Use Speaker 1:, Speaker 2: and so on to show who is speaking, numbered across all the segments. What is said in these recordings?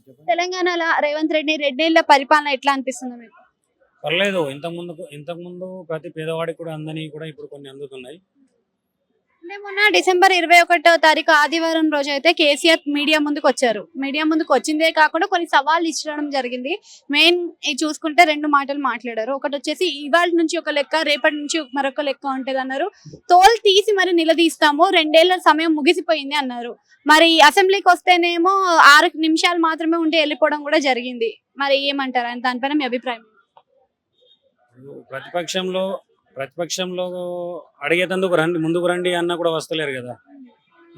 Speaker 1: చెప్పండి.
Speaker 2: తెలంగాణలో రేవంత్ రెడ్డి రెండేళ్ల పరిపాలన ఎట్లా అనిపిస్తుంది మీకు?
Speaker 1: పర్లేదు. ఇంతకుముందు ప్రతి పేదవాడికి కూడా అందని కూడా ఇప్పుడు కొన్ని అందుతున్నాయి.
Speaker 2: అంటే మొన్న డిసెంబర్ 21వ తారీఖు ఆదివారం రోజు అయితే కేసీఆర్ మీడియా ముందుకు వచ్చారు. మీడియా ముందుకు వచ్చిందే కాకుండా కొన్ని సవాళ్ళు ఇచ్చడం జరిగింది. మెయిన్ చూసుకుంటే 2 మాటలు మాట్లాడారు. ఒకటి వచ్చేసి ఇవాళ నుంచి ఒక లెక్క, రేపటి నుంచి మరొక లెక్క ఉంటది అన్నారు. తోలు తీసి మరి నిలదీస్తాము, 2 ఏళ్ల సమయం ముగిసిపోయింది అన్నారు. మరి అసెంబ్లీకి వస్తేనేమో 6 నిమిషాలు మాత్రమే ఉండి వెళ్ళిపోవడం కూడా జరిగింది. మరి ఏమంటారు? దానిపైన మీ అభిప్రాయం?
Speaker 1: ఇప్పుడు ప్రతిపక్షంలో అడిగేటందుకు రండి, ముందుకు రండి అన్న కూడా వస్తలేరు కదా.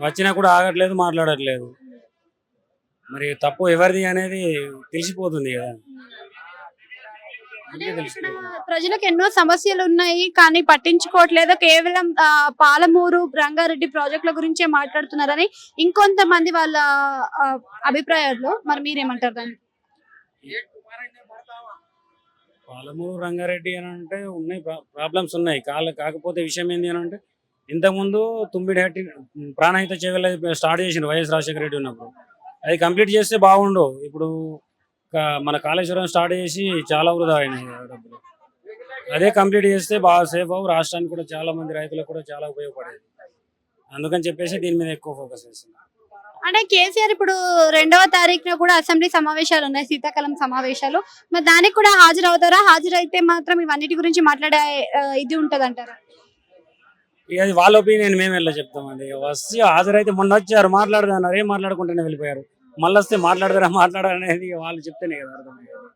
Speaker 1: వచ్చినా కూడా ఆగట్లేదు, మాట్లాడట్లేదు. మరి తప్పు ఎవరిది అనేది తెలిసిపోతుంది కదా.
Speaker 2: అంటే
Speaker 1: అందుకే
Speaker 2: ఇక్కడ
Speaker 1: తెలిసిపోతుంది.
Speaker 2: ప్రజలకు ఎన్నో సమస్యలు ఉన్నాయి కానీ పట్టించుకోవట్లేదు. కేవలం పాలమూరు రంగారెడ్డి ప్రాజెక్టుల గురించే మాట్లాడుతున్నారని ఇంకొంతమంది వాళ్ళ ఆ, అభిప్రాయాల్లో. మరి మీరేమంటారు దాన్ని?
Speaker 1: పాలమూరు రంగారెడ్డి అని అంటే ఉన్నాయి, ప్రాబ్లమ్స్ ఉన్నాయి. కాకపోతే విషయం ఏంటి అని అంటే ఇంతకుముందు తుమ్మిడిహట్టి ప్రాణహిత చెవుల స్టార్ట్ చేసిండు వైఎస్ రాజశేఖర రెడ్డి ఉన్నప్పుడు. అది కంప్లీట్ చేస్తే బాగుండు. ఇప్పుడు మన కాళేశ్వరం స్టార్ట్ చేసి చాలా వృధా అయినాయి డబ్బులు. అదే కంప్లీట్ చేస్తే బాగా సేఫ్ అవ్వు, రాష్ట్రానికి కూడా చాలా మంది రైతులకు కూడా చాలా ఉపయోగపడేది. అందుకని చెప్పేసి దీని మీద ఎక్కువ ఫోకస్ చేస్తున్నాం.
Speaker 2: అంటే కేసీఆర్ ఇప్పుడు 2వ తారీఖున కూడా అసెంబ్లీ సమావేశాలు ఉన్నాయి, శీతాకాలం సమావేశాలు. మరి దానికి కూడా హాజరవుతారా? హాజరైతే మాత్రం ఇవన్నిటి గురించి మాట్లాడే ఇది ఉంటది అంటారా?
Speaker 1: ఇక అది వాళ్ళ ఒపీనియన్, మేము వెళ్ళి చెప్తామండి. వచ్చి హాజరైతే మొన్న వచ్చారు, మాట్లాడదన్నారు, ఏం మాట్లాడుకుంటూనే వెళ్ళిపోయారు. మళ్ళీ వస్తే మాట్లాడతారా అనేది వాళ్ళు చెప్తేనే కదా అర్థం.